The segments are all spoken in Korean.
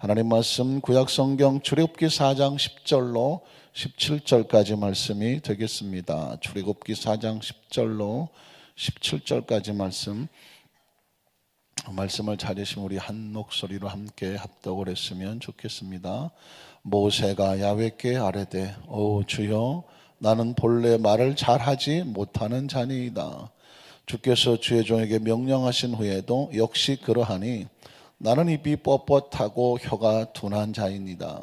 하나님 말씀 구약성경 출애굽기 4장 10절로 17절까지 말씀이 되겠습니다. 출애굽기 4장 10절로 17절까지 말씀을 찾으시면 우리 한 목소리로 함께 합독을 했으면 좋겠습니다. 모세가 야훼께 아뢰되 오 주여 나는 본래 말을 잘하지 못하는 자니이다. 주께서 주의 종에게 명령하신 후에도 역시 그러하니 나는 입이 뻣뻣하고 혀가 둔한 자입니다.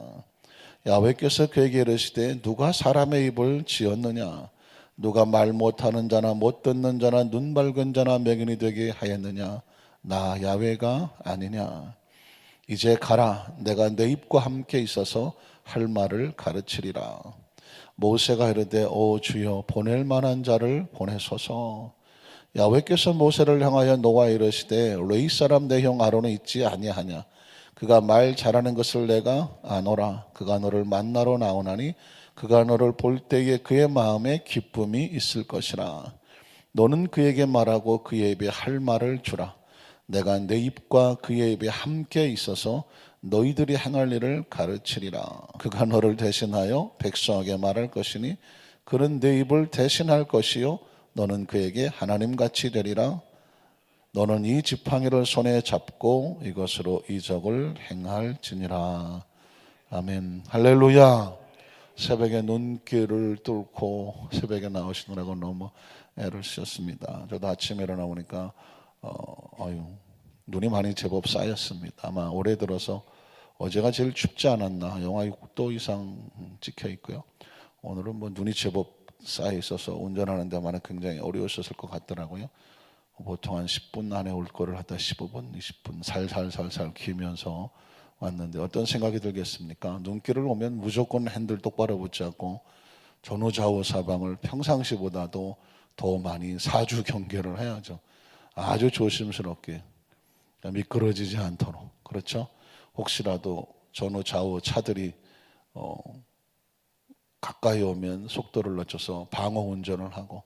야훼께서 그에게 이르시되 누가 사람의 입을 지었느냐? 누가 말 못하는 자나 못 듣는 자나 눈 밝은 자나 맹인이 되게 하였느냐? 나 야훼가 아니냐? 이제 가라. 내가 내 입과 함께 있어서 할 말을 가르치리라. 모세가 이르되 오 주여 보낼 만한 자를 보내소서. 야훼께서 모세를 향하여 노아 이르시되 레위 사람 내 형 아론은 있지 아니하냐? 그가 말 잘하는 것을 내가 아노라. 그가 너를 만나러 나오나니 그가 너를 볼 때에 그의 마음에 기쁨이 있을 것이라. 너는 그에게 말하고 그의 입에 할 말을 주라. 내가 내 입과 그의 입에 함께 있어서 너희들이 행할 일을 가르치리라. 그가 너를 대신하여 백성에게 말할 것이니 그는 내 입을 대신할 것이요 너는 그에게 하나님같이 되리라. 너는 이 지팡이를 손에 잡고 이것으로 이적을 행할지니라. 아멘. 할렐루야. 새벽에 눈길을 뚫고 새벽에 나오시느라고 너무 애를 쓰셨습니다. 저도 아침에 일어나 보니까 눈이 많이 제법 쌓였습니다. 아마 올해 들어서 어제가 제일 춥지 않았나. 영하 6도 이상 찍혀 있고요. 오늘은 뭐 눈이 제법 쌓여 있어서 운전하는 데만은 굉장히 어려우셨을 것 같더라고요. 보통 한 10분 안에 올 거를 하다 15분, 20분 살살살살 기면서 왔는데 어떤 생각이 들겠습니까? 눈길을 오면 무조건 핸들 똑바로 붙잡고 전후 좌우 사방을 평상시보다도 더 많이 사주 경계를 해야죠. 아주 조심스럽게 미끄러지지 않도록. 그렇죠? 혹시라도 전후 좌우 차들이 가까이 오면 속도를 낮춰서 방어 운전을 하고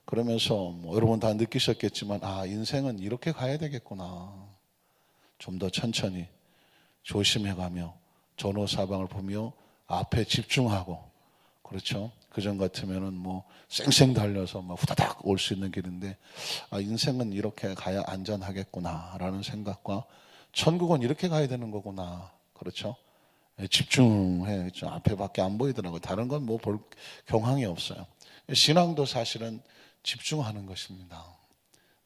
그러면서 여러분 다 느끼셨겠지만 인생은 이렇게 가야 되겠구나. 좀 더 천천히 조심해가며 전후 사방을 보며 앞에 집중하고 그렇죠? 그전 같으면은 쌩쌩 달려서 후다닥 올 수 있는 길인데 인생은 이렇게 가야 안전하겠구나라는 생각과 천국은 이렇게 가야 되는 거구나. 그렇죠? 집중해. 앞에밖에 안 보이더라고요. 다른 건 볼 경황이 없어요. 신앙도 사실은 집중하는 것입니다.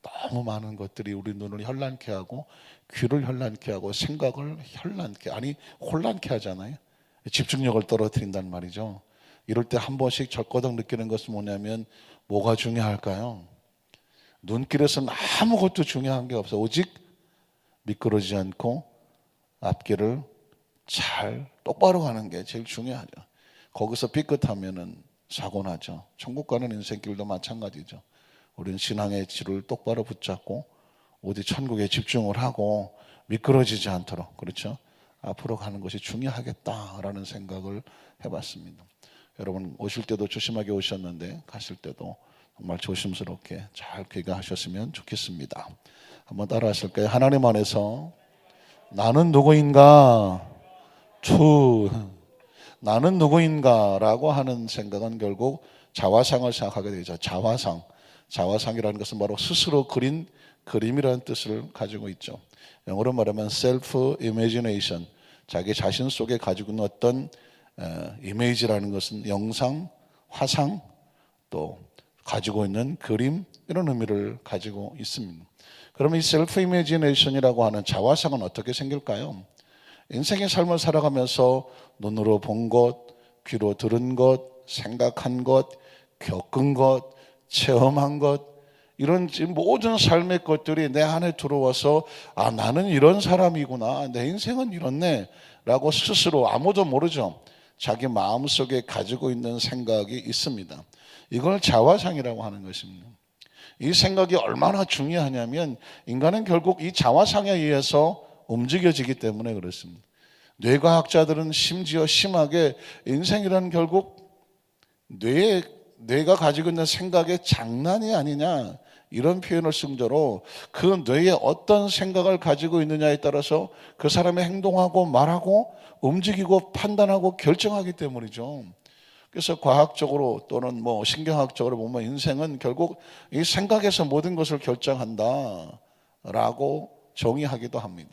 너무 많은 것들이 우리 눈을 현란케 하고 귀를 현란케 하고 생각을 혼란케 하잖아요. 집중력을 떨어뜨린단 말이죠. 이럴 때 한 번씩 절거덕 느끼는 것은 뭐냐면 뭐가 중요할까요? 눈길에서는 아무것도 중요한 게 없어요. 오직 미끄러지지 않고 앞길을 잘 똑바로 가는 게 제일 중요하죠. 거기서 삐끗하면은 사고 나죠. 천국 가는 인생길도 마찬가지죠. 우리는 신앙의 질을 똑바로 붙잡고 어디 천국에 집중을 하고 미끄러지지 않도록 그렇죠. 앞으로 가는 것이 중요하겠다라는 생각을 해봤습니다. 여러분 오실 때도 조심하게 오셨는데 가실 때도 정말 조심스럽게 잘 귀가하셨으면 좋겠습니다. 한번 따라 하실까요? 하나님 안에서 나는 누구인가? 나는 누구인가라고 하는 생각은 결국 자화상을 생각하게 되죠. 자화상이라는 것은 바로 스스로 그린 그림이라는 뜻을 가지고 있죠. 영어로 말하면 self imagination, 자기 자신 속에 가지고 있는 어떤 이미지라는 것은 영상, 화상, 또 가지고 있는 그림 이런 의미를 가지고 있습니다. 그러면 이 self imagination이라고 하는 자화상은 어떻게 생길까요? 인생의 삶을 살아가면서 눈으로 본 것, 귀로 들은 것, 생각한 것, 겪은 것, 체험한 것 이런 모든 삶의 것들이 내 안에 들어와서 나는 이런 사람이구나, 내 인생은 이렇네 라고 스스로 아무도 모르죠. 자기 마음속에 가지고 있는 생각이 있습니다. 이걸 자화상이라고 하는 것입니다. 이 생각이 얼마나 중요하냐면 인간은 결국 이 자화상에 의해서 움직여지기 때문에 그렇습니다. 뇌과학자들은 심지어 심하게 인생이라는 결국 뇌가 가지고 있는 생각의 장난이 아니냐 이런 표현을 쓴 저로 그 뇌에 어떤 생각을 가지고 있느냐에 따라서 그 사람의 행동하고 말하고 움직이고 판단하고 결정하기 때문이죠. 그래서 과학적으로 또는 뭐 신경학적으로 보면 인생은 결국 이 생각에서 모든 것을 결정한다라고 정의하기도 합니다.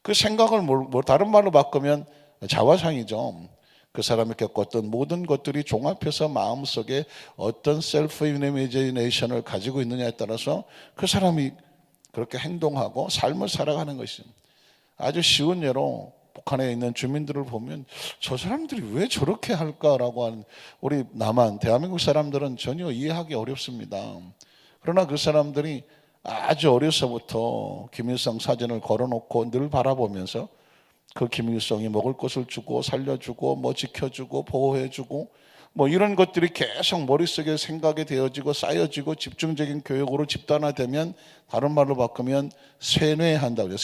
그 생각을 다른 말로 바꾸면 자화상이죠. 그 사람이 겪었던 모든 것들이 종합해서 마음속에 어떤 셀프 이미지네이션을 가지고 있느냐에 따라서 그 사람이 그렇게 행동하고 삶을 살아가는 것이죠. 아주 쉬운 예로 북한에 있는 주민들을 보면 저 사람들이 왜 저렇게 할까라고 하는, 우리 남한 대한민국 사람들은 전혀 이해하기 어렵습니다. 그러나 그 사람들이 아주 어려서부터 김일성 사진을 걸어놓고 늘 바라보면서 그 김일성이 먹을 것을 주고 살려주고 뭐 지켜주고 보호해주고 뭐 이런 것들이 계속 머릿속에 생각이 되어지고 쌓여지고 집중적인 교육으로 집단화되면, 다른 말로 바꾸면 세뇌한다고 해요.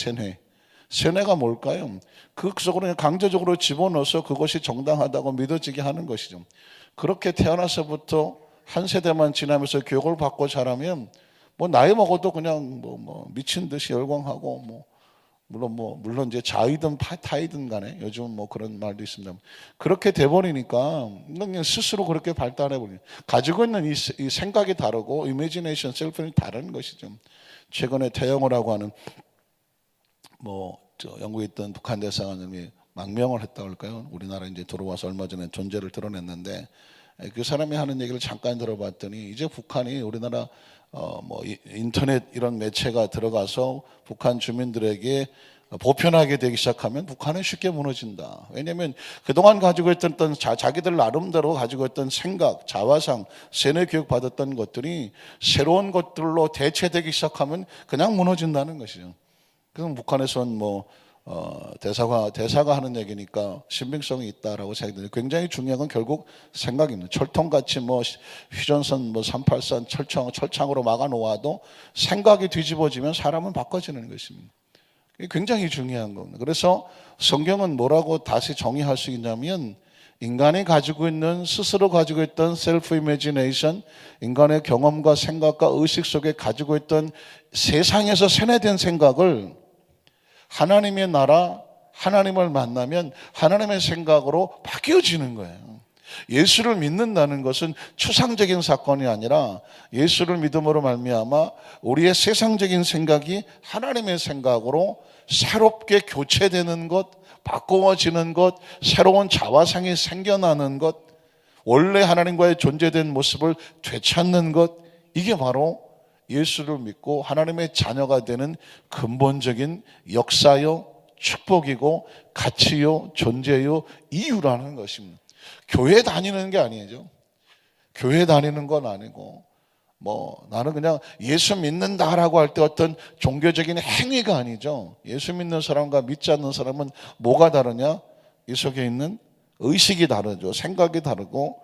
세뇌가 뭘까요? 그 속으로 강제적으로 집어넣어서 그것이 정당하다고 믿어지게 하는 것이죠. 그렇게 태어나서부터 한 세대만 지나면서 교육을 받고 자라면 뭐 나이 먹어도 그냥 뭐 미친 듯이 열광하고 물론 이제 자이든 타이든 간에 요즘 뭐 그런 말도 있습니다. 그렇게 돼버리니까 그냥 스스로 그렇게 발달해버리니 가지고 있는 이 생각이 다르고 이미지네이션, 셀프는 다른 것이죠. 최근에 태영호라고 하는 영국에 있던 북한 대사관님이 망명을 했다고 할까요? 우리나라 이제 들어와서 얼마 전에 존재를 드러냈는데, 그 사람이 하는 얘기를 잠깐 들어봤더니 이제 북한이 우리나라 인터넷 이런 매체가 들어가서 북한 주민들에게 보편하게 되기 시작하면 북한은 쉽게 무너진다. 왜냐하면 그동안 가지고 있던 자기들 나름대로 가지고 있던 생각, 자화상, 세뇌 교육 받았던 것들이 새로운 것들로 대체되기 시작하면 그냥 무너진다는 것이죠. 그럼 북한에서는 대사가 하는 얘기니까 신빙성이 있다라고 생각되는데, 굉장히 중요한 건 결국 생각입니다. 철통같이 휴전선 383 철창으로 막아 놓아도 생각이 뒤집어지면 사람은 바꿔지는 것입니다. 이게 굉장히 중요한 겁니다. 그래서 성경은 뭐라고 다시 정의할 수 있냐면, 인간이 가지고 있는, 스스로 가지고 있던 셀프 이미지네이션, 인간의 경험과 생각과 의식 속에 가지고 있던 세상에서 세뇌된 생각을 하나님의 나라, 하나님을 만나면 하나님의 생각으로 바뀌어지는 거예요. 예수를 믿는다는 것은 추상적인 사건이 아니라 예수를 믿음으로 말미암아 우리의 세상적인 생각이 하나님의 생각으로 새롭게 교체되는 것, 바꾸어지는 것, 새로운 자화상이 생겨나는 것, 원래 하나님과의 존재된 모습을 되찾는 것, 이게 바로 예수를 믿고 하나님의 자녀가 되는 근본적인 역사요, 축복이고 가치요, 존재요, 이유라는 것입니다. 교회 다니는 게 아니죠. 교회 다니는 건 아니고 나는 그냥 예수 믿는다라고 할 때 어떤 종교적인 행위가 아니죠. 예수 믿는 사람과 믿지 않는 사람은 뭐가 다르냐? 이 속에 있는 의식이 다르죠. 생각이 다르고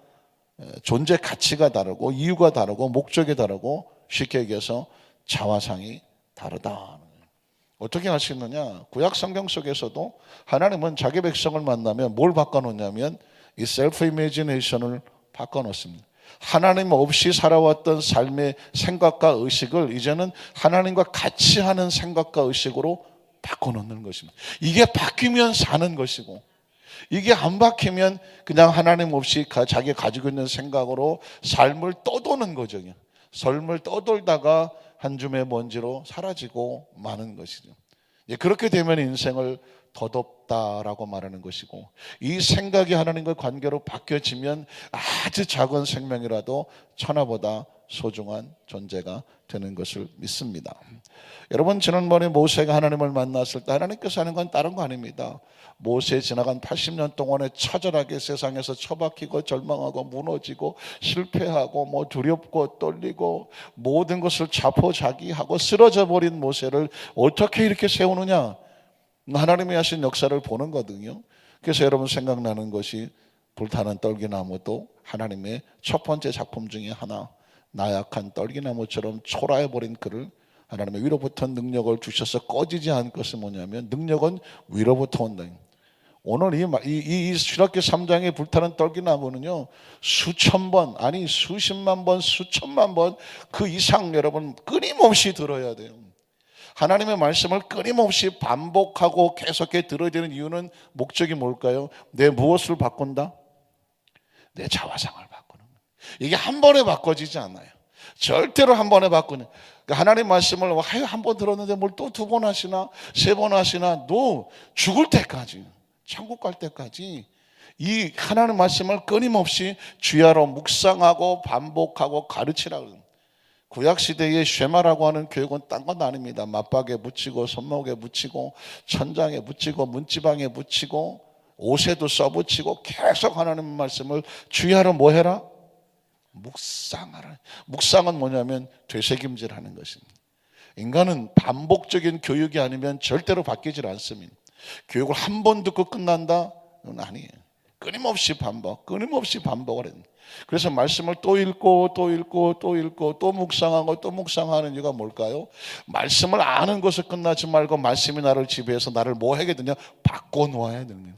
존재 가치가 다르고 이유가 다르고 목적이 다르고, 쉽게 얘기해서 자화상이 다르다. 어떻게 할 수 있느냐? 구약 성경 속에서도 하나님은 자기 백성을 만나면 뭘 바꿔놓냐면 이 셀프 이미지네이션을 바꿔놓습니다. 하나님 없이 살아왔던 삶의 생각과 의식을 이제는 하나님과 같이 하는 생각과 의식으로 바꿔놓는 것입니다. 이게 바뀌면 사는 것이고, 이게 안 바뀌면 그냥 하나님 없이 자기가 가지고 있는 생각으로 삶을 떠도는 거죠. 삶을 떠돌다가 한 줌의 먼지로 사라지고 마는 것이죠. 그렇게 되면 인생을 덧없다라고 말하는 것이고, 이 생각이 하나님과 관계로 바뀌어지면 아주 작은 생명이라도 천하보다 소중한 존재가 되는 것을 믿습니다. 여러분, 지난번에 모세가 하나님을 만났을 때 하나님께서 하는 건 다른 거 아닙니다. 모세 지나간 80년 동안에 처절하게 세상에서 처박히고 절망하고 무너지고 실패하고 두렵고 떨리고 모든 것을 자포자기하고 쓰러져 버린 모세를 어떻게 이렇게 세우느냐? 하나님이 하신 역사를 보는 거거든요. 그래서 여러분 생각나는 것이 불타는 떨기나무도 하나님의 첫 번째 작품 중에 하나, 나약한 떨기나무처럼 초라해버린 그를 하나님의 위로부터 능력을 주셔서 꺼지지 않은 것은 뭐냐면, 능력은 위로부터 온다. 오늘 이 신학기 3장의 불타는 떨기나무는요, 수천 번, 아니 수십만 번, 수천만 번 그 이상 여러분 끊임없이 들어야 돼요. 하나님의 말씀을 끊임없이 반복하고 계속해 들어야 되는 이유는 목적이 뭘까요? 내 무엇을 바꾼다? 내 자화상을 바꾸는 거예요. 이게 한 번에 바꿔지지 않아요. 절대로 한 번에 바꾸는. 그러니까 하나님 말씀을 한 번 들었는데 뭘 또 두 번 하시나 세 번 하시나, 너 죽을 때까지, 천국 갈 때까지 이 하나님 말씀을 끊임없이 주야로 묵상하고 반복하고 가르치라고. 구약시대의 쉐마라고 하는 교육은 딴 건 아닙니다. 맞박에 묻히고 손목에 묻히고 천장에 묻히고 문지방에 묻히고 옷에도 써붙이고 계속 하나님 말씀을 주야로 뭐 해라? 묵상하라. 묵상은 뭐냐면 되새김질하는 것입니다. 인간은 반복적인 교육이 아니면 절대로 바뀌질 않습니다. 교육을 한 번 듣고 끝난다? 그건 아니에요. 끊임없이 반복을 했는데, 그래서 말씀을 또 읽고 또 읽고 또 읽고 또 묵상하고 또 묵상하는 이유가 뭘까요? 말씀을 아는 것을 끝나지 말고 말씀이 나를 지배해서 나를 뭐 하게 되냐? 바꿔놓아야 되는 거예요.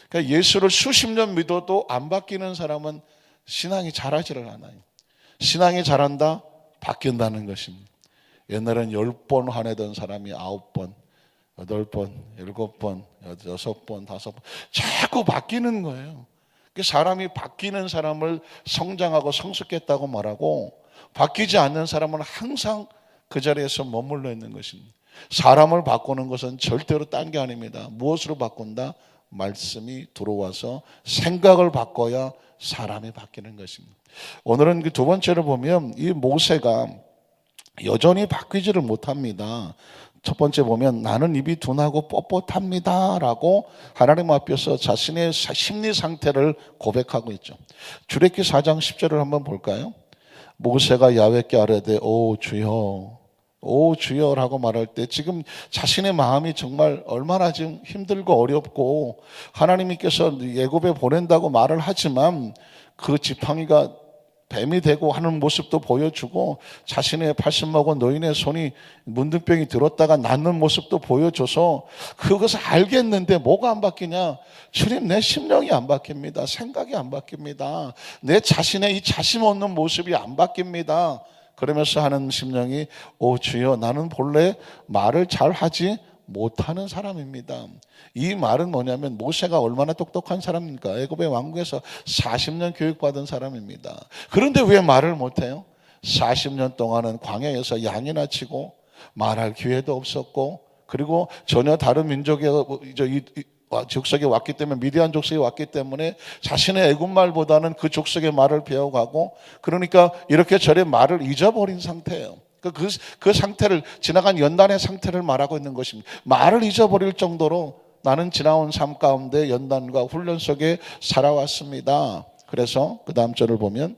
그러니까 예수를 수십 년 믿어도 안 바뀌는 사람은 신앙이 자라지를 않아요. 신앙이 자란다? 바뀐다는 것입니다. 옛날엔 10번 화내던 사람이 9번, 8번, 7번, 6번, 5번 자꾸 바뀌는 거예요. 사람이 바뀌는 사람을 성장하고 성숙했다고 말하고, 바뀌지 않는 사람은 항상 그 자리에서 머물러 있는 것입니다. 사람을 바꾸는 것은 절대로 딴 게 아닙니다. 무엇으로 바꾼다? 말씀이 들어와서 생각을 바꿔야 사람이 바뀌는 것입니다. 오늘은 그 두 번째로 보면 이 모세가 여전히 바뀌지를 못합니다. 첫 번째 보면 나는 입이 둔하고 뻣뻣합니다 라고 하나님 앞에서 자신의 심리 상태를 고백하고 있죠. 출애굽기 4장 10절을 한번 볼까요? 모세가 야훼께 아뢰되 오 주여, 오 주여라고 말할 때 지금 자신의 마음이 정말 얼마나 지금 힘들고 어렵고, 하나님께서 애굽에 보낸다고 말을 하지만 그 지팡이가 뱀이 되고 하는 모습도 보여주고, 자신의 80 먹은 노인의 손이 문둥병이 들었다가 낫는 모습도 보여줘서 그것을 알겠는데 뭐가 안 바뀌냐? 주님, 내 심령이 안 바뀝니다. 생각이 안 바뀝니다. 내 자신의 이 자신 없는 모습이 안 바뀝니다. 그러면서 하는 심령이 오 주여, 나는 본래 말을 잘 하지 못하는 사람입니다. 이 말은 뭐냐면 모세가 얼마나 똑똑한 사람입니까? 애굽의 왕국에서 40년 교육받은 사람입니다. 그런데 왜 말을 못해요? 40년 동안은 광야에서 양이나 치고 말할 기회도 없었고, 그리고 전혀 다른 민족의 족속에 왔기 때문에, 미디안 족속에 왔기 때문에 자신의 애굽 말보다는 그 족속의 말을 배워가고, 그러니까 이렇게 저래 말을 잊어버린 상태예요. 그 상태를, 지나간 연단의 상태를 말하고 있는 것입니다. 말을 잊어버릴 정도로 나는 지나온 삶 가운데 연단과 훈련 속에 살아왔습니다. 그래서 그 다음 절을 보면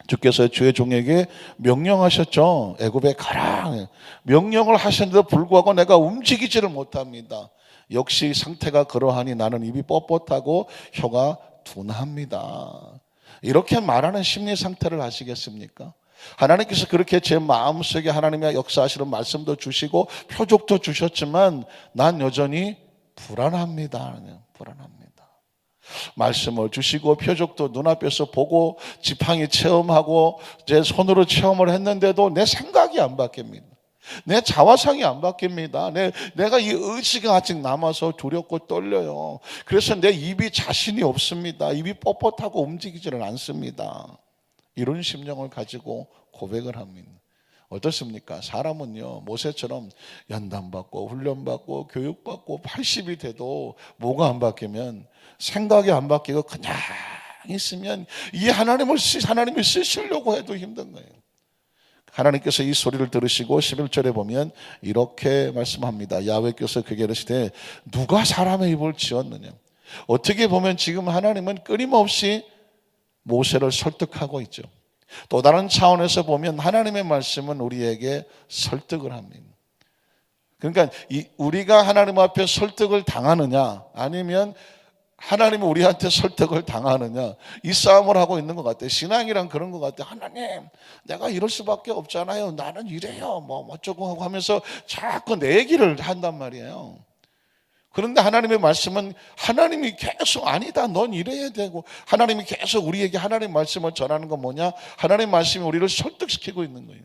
주께서 주의 종에게 명령하셨죠. 애굽에 가라. 명령을 하셨는데도 불구하고 내가 움직이지를 못합니다. 역시 상태가 그러하니 나는 입이 뻣뻣하고 혀가 둔합니다. 이렇게 말하는 심리 상태를 아시겠습니까? 하나님께서 그렇게 제 마음속에 하나님의 역사하시는 말씀도 주시고 표적도 주셨지만 난 여전히 불안합니다. 불안합니다. 말씀을 주시고 표적도 눈앞에서 보고 지팡이 체험하고 제 손으로 체험을 했는데도 내 생각이 안 바뀝니다. 내 자화상이 안 바뀝니다. 내가 이 의지가 아직 남아서 두렵고 떨려요. 그래서 내 입이 자신이 없습니다. 입이 뻣뻣하고 움직이지를 않습니다. 이런 심령을 가지고 고백을 합니다. 어떻습니까? 사람은요, 모세처럼 연단받고 훈련받고 교육받고 80이 돼도 뭐가 안 바뀌면, 생각이 안 바뀌고 그냥 있으면 이 하나님이 쓰시려고 해도 힘든 거예요. 하나님께서 이 소리를 들으시고 11절에 보면 이렇게 말씀합니다. 야훼께서 그에게 이르시되 누가 사람의 입을 지었느냐? 어떻게 보면 지금 하나님은 끊임없이 모세를 설득하고 있죠. 또 다른 차원에서 보면 하나님의 말씀은 우리에게 설득을 합니다. 그러니까 우리가 하나님 앞에 설득을 당하느냐, 아니면 하나님이 우리한테 설득을 당하느냐, 이 싸움을 하고 있는 것 같아요. 신앙이란 그런 것 같아요. 하나님, 내가 이럴 수밖에 없잖아요. 나는 이래요. 뭐 어쩌고 하고 하면서 자꾸 내 얘기를 한단 말이에요. 그런데 하나님의 말씀은 하나님이 계속 아니다, 넌 이래야 되고, 하나님이 계속 우리에게 하나님 말씀을 전하는 건 뭐냐? 하나님 말씀이 우리를 설득시키고 있는 거예요.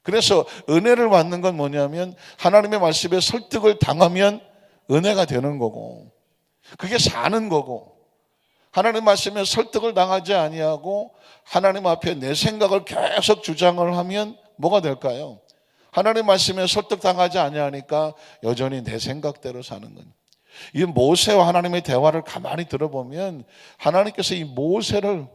그래서 은혜를 받는 건 뭐냐면 하나님의 말씀에 설득을 당하면 은혜가 되는 거고, 그게 사는 거고, 하나님 말씀에 설득을 당하지 아니하고 하나님 앞에 내 생각을 계속 주장을 하면 뭐가 될까요? 하나님 말씀에 설득당하지 아니하니까 여전히 내 생각대로 사는 거예요. 이 모세와 하나님의 대화를 가만히 들어보면 하나님께서 이 모세를,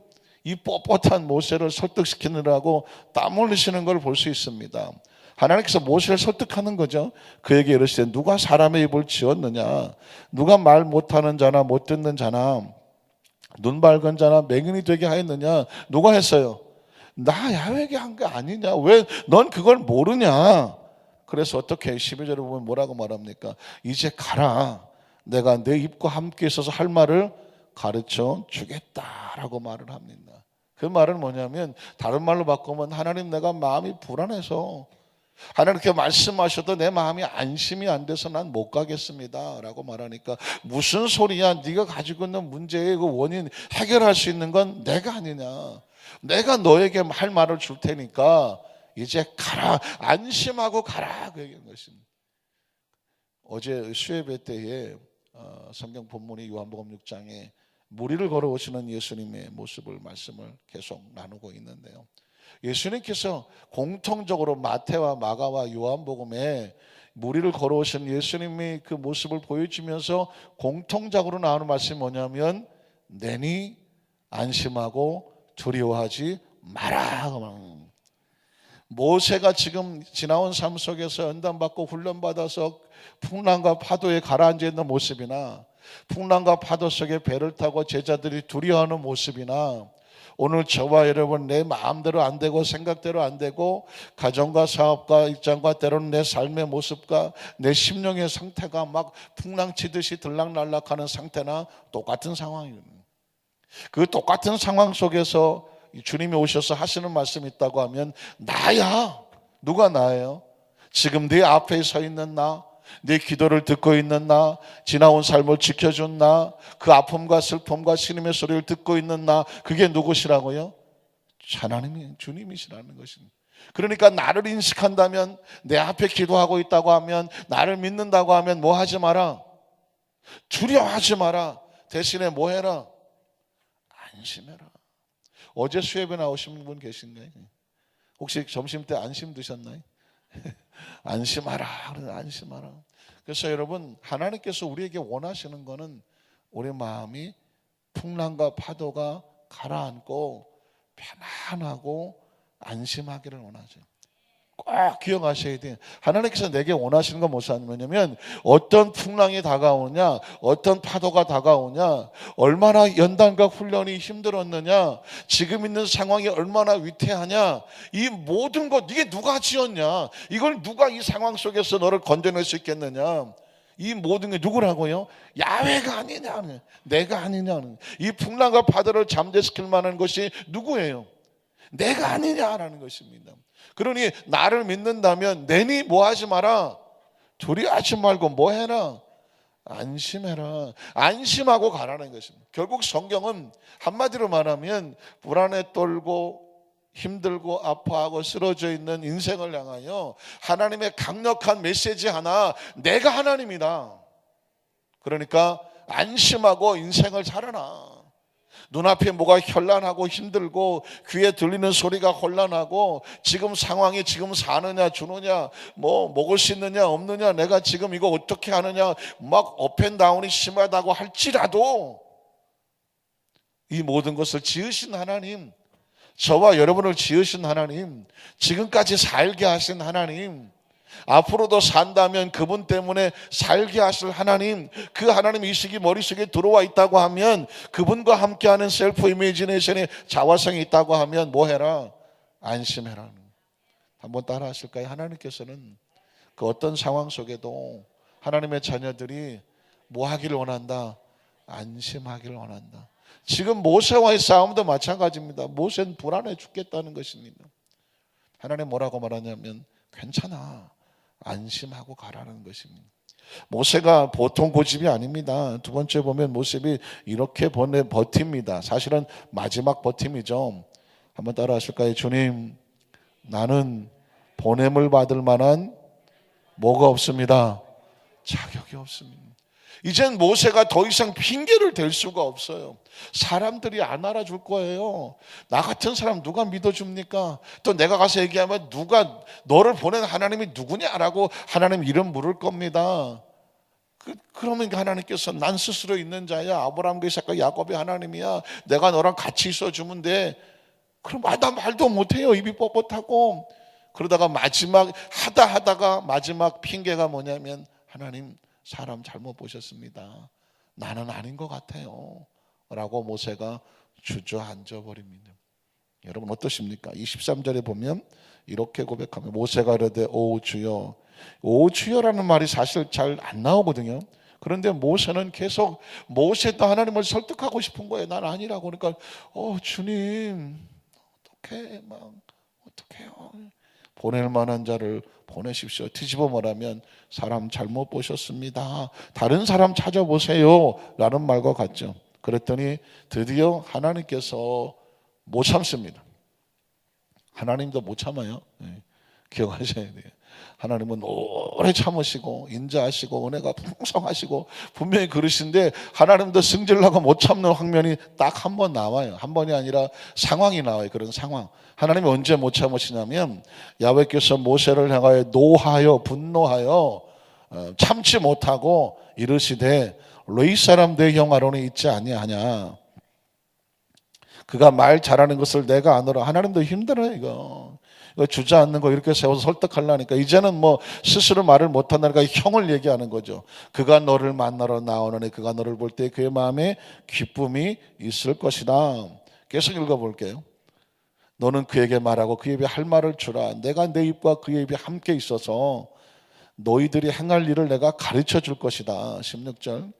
이 뻣뻣한 모세를 설득시키느라고 땀 흘리시는 걸 볼 수 있습니다. 하나님께서 모세를 설득하는 거죠. 그에게 이르시되 누가 사람의 입을 지었느냐? 누가 말 못하는 자나 못 듣는 자나 눈 밝은 자나 맹인이 되게 하였느냐? 누가 했어요? 나 야훼에게 한 게 아니냐? 왜 넌 그걸 모르냐? 그래서 어떻게 12절에 보면 뭐라고 말합니까? 이제 가라. 내가 내 입과 함께 있어서 할 말을 가르쳐 주겠다라고 말을 합니다. 그 말은 뭐냐면 다른 말로 바꾸면 하나님, 내가 마음이 불안해서 하나님께 말씀하셔도 내 마음이 안심이 안 돼서 난 못 가겠습니다 라고 말하니까, 무슨 소리야? 네가 가지고 있는 문제의 그 원인 해결할 수 있는 건 내가 아니냐? 내가 너에게 할 말을 줄 테니까 이제 가라, 안심하고 가라, 그 얘기인 것입니다. 어제 수예배 때에 성경 본문이 요한복음 6장에 무리를 걸어오시는 예수님의 모습을 말씀을 계속 나누고 있는데요, 예수님께서 공통적으로 마태와 마가와 요한복음에 무리를 걸어오신 예수님의 그 모습을 보여주면서 공통적으로 나오는 말씀이 뭐냐면 내니 안심하고 두려워하지 마라. 모세가 지금 지나온 삶 속에서 연단받고 훈련받아서 풍랑과 파도에 가라앉아 있는 모습이나, 풍랑과 파도 속에 배를 타고 제자들이 두려워하는 모습이나, 오늘 저와 여러분 내 마음대로 안 되고 생각대로 안 되고 가정과 사업과 입장과 때로는 내 삶의 모습과 내 심령의 상태가 막 풍랑치듯이 들락날락하는 상태나 똑같은 상황입니다. 그 똑같은 상황 속에서 주님이 오셔서 하시는 말씀이 있다고 하면 나야. 누가 나예요? 지금 네 앞에 서 있는 나, 네 기도를 듣고 있는 나, 지나온 삶을 지켜준 나, 그 아픔과 슬픔과 신음의 소리를 듣고 있는 나, 그게 누구시라고요? 하나님이, 주님이시라는 것입니다. 그러니까 나를 인식한다면, 내 앞에 기도하고 있다고 하면, 나를 믿는다고 하면 뭐 하지 마라? 두려워하지 마라. 대신에 뭐 해라? 안심해라. 어제 수협에 나오신 분 계신가요? 혹시 점심 때 안심 드셨나요? 안심하라. 안심하라. 그래서 여러분, 하나님께서 우리에게 원하시는 거는 우리 마음이 풍랑과 파도가 가라앉고 편안하고 안심하기를 원하죠. 꼭 기억하셔야 돼요. 하나님께서 내게 원하시는 건 뭐냐면 어떤 풍랑이 다가오냐, 어떤 파도가 다가오냐, 얼마나 연단과 훈련이 힘들었느냐, 지금 있는 상황이 얼마나 위태하냐, 이 모든 것 이게 누가 지었냐, 이걸 누가 이 상황 속에서 너를 건져낼 수 있겠느냐, 이 모든 게 누구라고요? 야훼가 아니냐, 내가 아니냐. 이 풍랑과 파도를 잠재시킬 만한 것이 누구예요? 내가 아니냐라는 것입니다. 그러니 나를 믿는다면 내니 뭐 하지 마라? 두려워하지 말고 뭐 해라? 안심해라. 안심하고 가라는 것입니다. 결국 성경은 한마디로 말하면 불안에 떨고 힘들고 아파하고 쓰러져 있는 인생을 향하여 하나님의 강력한 메시지 하나, 내가 하나님이다. 그러니까 안심하고 인생을 살아라. 눈앞에 뭐가 현란하고 힘들고 귀에 들리는 소리가 혼란하고 지금 상황이 지금 사느냐 주느냐 뭐 먹을 수 있느냐 없느냐 내가 지금 이거 어떻게 하느냐 막 업앤다운이 심하다고 할지라도 이 모든 것을 지으신 하나님, 저와 여러분을 지으신 하나님, 지금까지 살게 하신 하나님, 앞으로도 산다면 그분 때문에 살게 하실 하나님, 그 하나님 의식이 머릿속에 들어와 있다고 하면, 그분과 함께하는 셀프 이미지네이션의 자화성이 있다고 하면 뭐 해라? 안심해라. 한번 따라 하실까요? 하나님께서는 그 어떤 상황 속에도 하나님의 자녀들이 뭐 하기를 원한다? 안심하기를 원한다. 지금 모세와의 싸움도 마찬가지입니다. 모세는 불안해 죽겠다는 것입니다. 하나님 뭐라고 말하냐면 괜찮아, 안심하고 가라는 것입니다. 모세가 보통 고집이 아닙니다. 두 번째 보면 모습이 이렇게 버팁니다. 사실은 마지막 버팀이죠. 한번 따라 하실까요? 주님, 나는 보냄을 받을 만한 뭐가 없습니다. 자격이 없습니다. 이젠 모세가 더 이상 핑계를 댈 수가 없어요. 사람들이 안 알아줄 거예요. 나 같은 사람 누가 믿어줍니까? 또 내가 가서 얘기하면 누가 너를 보낸 하나님이 누구냐라고 하나님 이름 물을 겁니다. 그러면 하나님께서 난 스스로 있는 자야. 아브라함과 이삭과 야곱의 하나님이야. 내가 너랑 같이 있어주면 돼. 그럼 나 말도 못해요. 입이 뻣뻣하고. 그러다가 하다가 마지막 핑계가 뭐냐면 하나님 사람 잘못 보셨습니다. 나는 아닌 것 같아요. 라고 모세가 주저앉아 버립니다. 여러분 어떠십니까? 23절에 보면 이렇게 고백하며 모세가 이르되 오 주여. 오 주여라는 말이 사실 잘 안 나오거든요. 그런데 모세는 계속 모세도 하나님을 설득하고 싶은 거예요. 난 아니라고. 그러니까 주님 어떡해요. 보낼 만한 자를 보내십시오. 뒤집어 말하면 사람 잘못 보셨습니다. 다른 사람 찾아보세요 라는 말과 같죠. 그랬더니 드디어 하나님께서 못 참습니다. 하나님도 못 참아요. 기억하셔야 돼요. 하나님은 오래 참으시고 인자하시고 은혜가 풍성하시고 분명히 그러신데 하나님도 승질나고 못 참는 황면이 딱 한 번 나와요. 한 번이 아니라 상황이 나와요. 그런 상황. 하나님이 언제 못 참으시냐면 야훼께서 모세를 향하여 노하여 분노하여 참지 못하고 이르시되 레위 사람 내 형 아론이 있지 아니하냐. 그가 말 잘하는 것을 내가 아노라. 하나님도 힘들어요 이거 주저앉는 거 이렇게 세워서 설득하려니까 이제는 뭐 스스로 말을 못한다니까 형을 얘기하는 거죠. 그가 너를 만나러 나오느니 그가 너를 볼 때 그의 마음에 기쁨이 있을 것이다. 계속 읽어볼게요. 너는 그에게 말하고 그 입에 할 말을 주라. 내가 내 입과 그의 입이 함께 있어서 너희들이 행할 일을 내가 가르쳐 줄 것이다. 16절.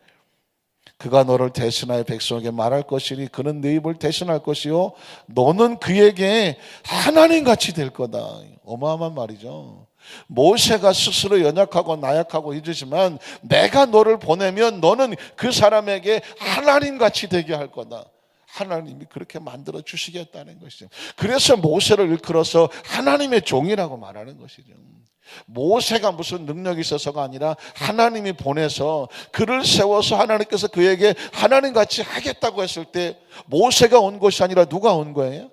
그가 너를 대신하여 백성에게 말할 것이니 그는 네 입을 대신할 것이요 너는 그에게 하나님같이 될 거다. 어마어마한 말이죠. 모세가 스스로 연약하고 나약하고 이러지만 내가 너를 보내면 너는 그 사람에게 하나님같이 되게 할 거다. 하나님이 그렇게 만들어 주시겠다는 것이죠. 그래서 모세를 일컬어서 하나님의 종이라고 말하는 것이죠. 모세가 무슨 능력이 있어서가 아니라 하나님이 보내서 그를 세워서 하나님께서 그에게 하나님같이 하겠다고 했을 때 모세가 온 것이 아니라 누가 온 거예요?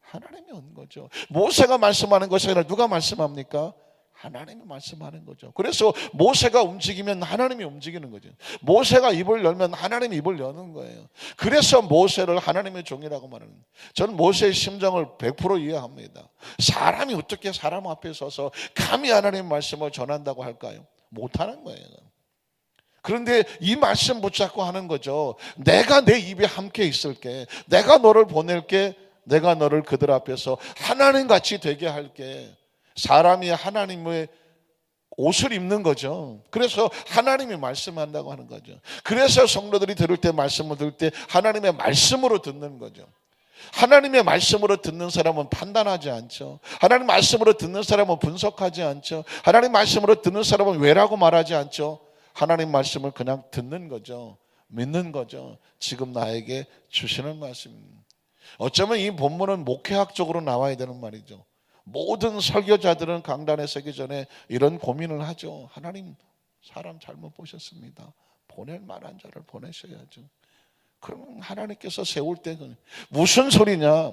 하나님이 온 거죠. 모세가 말씀하는 것이 아니라 누가 말씀합니까? 하나님이 말씀하는 거죠. 그래서 모세가 움직이면 하나님이 움직이는 거죠. 모세가 입을 열면 하나님이 입을 여는 거예요. 그래서 모세를 하나님의 종이라고 말하는 거예요. 저는 모세의 심정을 100% 이해합니다. 사람이 어떻게 사람 앞에 서서 감히 하나님의 말씀을 전한다고 할까요? 못하는 거예요. 그런데 이 말씀 붙잡고 하는 거죠. 내가 내 입에 함께 있을게. 내가 너를 보낼게. 내가 너를 그들 앞에서 하나님같이 되게 할게. 사람이 하나님의 옷을 입는 거죠. 그래서 하나님이 말씀한다고 하는 거죠. 그래서 성도들이 들을 때 말씀을 들을 때 하나님의 말씀으로 듣는 거죠. 하나님의 말씀으로 듣는 사람은 판단하지 않죠. 하나님 말씀으로 듣는 사람은 분석하지 않죠. 하나님 말씀으로 듣는 사람은 왜라고 말하지 않죠. 하나님 말씀을 그냥 듣는 거죠. 믿는 거죠. 지금 나에게 주시는 말씀입니다. 어쩌면 이 본문은 목회학적으로 나와야 되는 말이죠. 모든 설교자들은 강단에 서기 전에 이런 고민을 하죠. 하나님 사람 잘못 보셨습니다. 보낼 만한 자를 보내셔야죠. 그러면 하나님께서 세울 때는 무슨 소리냐.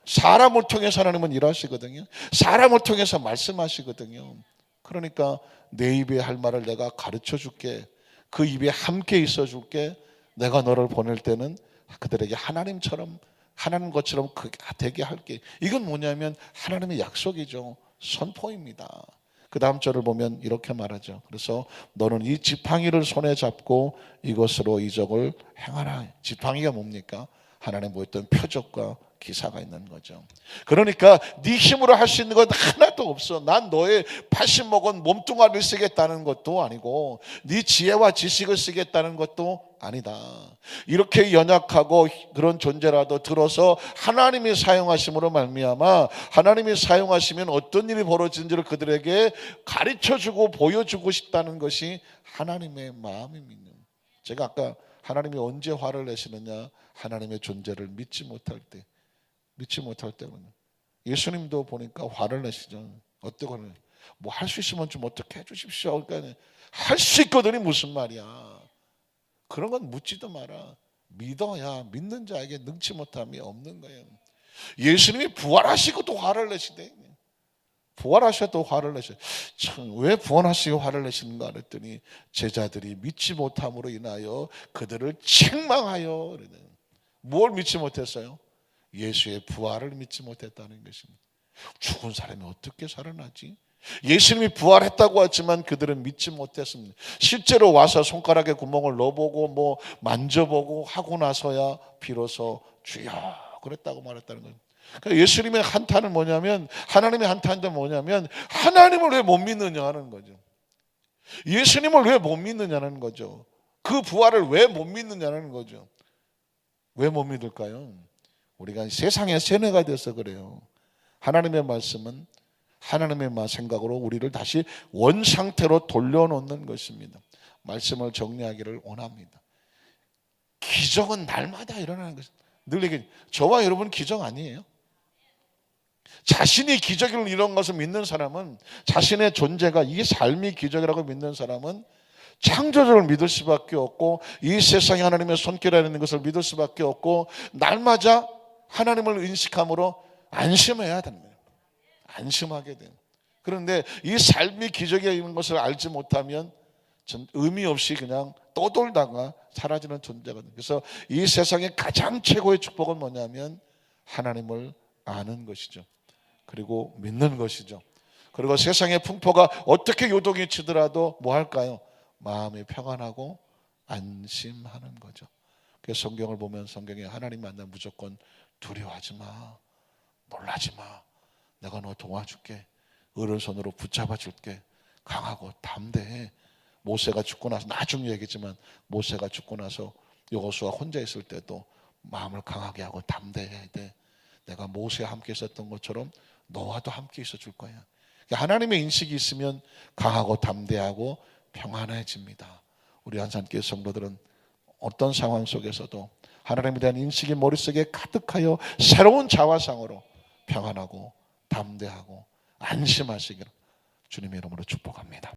사람을 통해서 하나님은 일하시거든요. 사람을 통해서 말씀하시거든요. 그러니까 내 입에 할 말을 내가 가르쳐 줄게. 그 입에 함께 있어 줄게. 내가 너를 보낼 때는 그들에게 하나님처럼 하나님 것처럼 되게 할게. 이건 뭐냐면 하나님의 약속이죠. 선포입니다. 그 다음 절을 보면 이렇게 말하죠. 그래서 너는 이 지팡이를 손에 잡고 이것으로 이적을 행하라. 지팡이가 뭡니까? 하나님 보였던 표적과 기사가 있는 거죠. 그러니까 네 힘으로 할 수 있는 건 하나도 없어. 난 너의 80먹은 몸뚱아리를 쓰겠다는 것도 아니고 네 지혜와 지식을 쓰겠다는 것도 아니다. 이렇게 연약하고 그런 존재라도 들어서 하나님이 사용하심으로 말미암아 하나님이 사용하시면 어떤 일이 벌어지는지를 그들에게 가르쳐주고 보여주고 싶다는 것이 하나님의 마음입니다. 제가 아까 하나님이 언제 화를 내시느냐, 하나님의 존재를 믿지 못할 때거든요. 예수님도 보니까 화를 내시죠. 어떻게 뭐 할 수 있으면 좀 어떻게 해주십시오. 그러니까 할 수 있거든요. 무슨 말이야. 그런 건 묻지도 마라. 믿어야 믿는 자에게 능치 못함이 없는 거예요. 예수님이 부활하시고 또 화를 내시대. 부활하셔도 화를 내셔. 참, 왜 부활하시고 화를 내시는가 그랬더니 제자들이 믿지 못함으로 인하여 그들을 책망하여. 뭘 믿지 못했어요? 예수의 부활을 믿지 못했다는 것입니다. 죽은 사람이 어떻게 살아나지? 예수님이 부활했다고 하지만 그들은 믿지 못했습니다. 실제로 와서 손가락에 구멍을 넣어보고 뭐 만져보고 하고 나서야 비로소 주여 그랬다고 말했다는 거예요. 그러니까 예수님의 한탄은 뭐냐면, 하나님의 한탄은 뭐냐면 하나님을 왜 못 믿느냐 하는 거죠. 예수님을 왜 못 믿느냐는 거죠. 그 부활을 왜 못 믿느냐는 거죠. 왜 못 믿을까요? 우리가 세상의 세뇌가 돼서 그래요. 하나님의 말씀은 하나님의 생각으로 우리를 다시 원상태로 돌려놓는 것입니다. 말씀을 정리하기를 원합니다. 기적은 날마다 일어나는 것입니다. 늘 얘기해요. 저와 여러분 기적 아니에요. 자신이 기적을 이룬 것을 믿는 사람은, 자신의 존재가 이 삶이 기적이라고 믿는 사람은 창조주를 믿을 수밖에 없고 이 세상에 하나님의 손길이 있는 것을 믿을 수밖에 없고 날마다 하나님을 인식함으로 안심해야 됩니다. 안심하게 돼요. 그런데 이 삶이 기적이 있는 것을 알지 못하면 전 의미 없이 그냥 떠돌다가 사라지는 존재거든요. 그래서 이 세상의 가장 최고의 축복은 뭐냐면 하나님을 아는 것이죠. 그리고 믿는 것이죠. 그리고 세상의 풍파가 어떻게 요동이 치더라도 뭐 할까요? 마음이 평안하고 안심하는 거죠. 그래서 성경을 보면 성경에 하나님 만나면 무조건 두려워하지 마, 놀라지 마, 내가 너 도와줄게, 오른손으로 붙잡아 줄게, 강하고 담대해. 모세가 죽고 나서, 나중에 얘기했지만 모세가 죽고 나서 여호수아 혼자 있을 때도 마음을 강하게 하고 담대해야 돼. 내가 모세와 함께 있었던 것처럼 너와도 함께 있어 줄 거야. 하나님의 인식이 있으면 강하고 담대하고 평안해집니다. 우리 한산교회 성도들은 어떤 상황 속에서도 하나님에 대한 인식이 머릿속에 가득하여 새로운 자화상으로 평안하고 담대하고 안심하시기를 주님의 이름으로 축복합니다.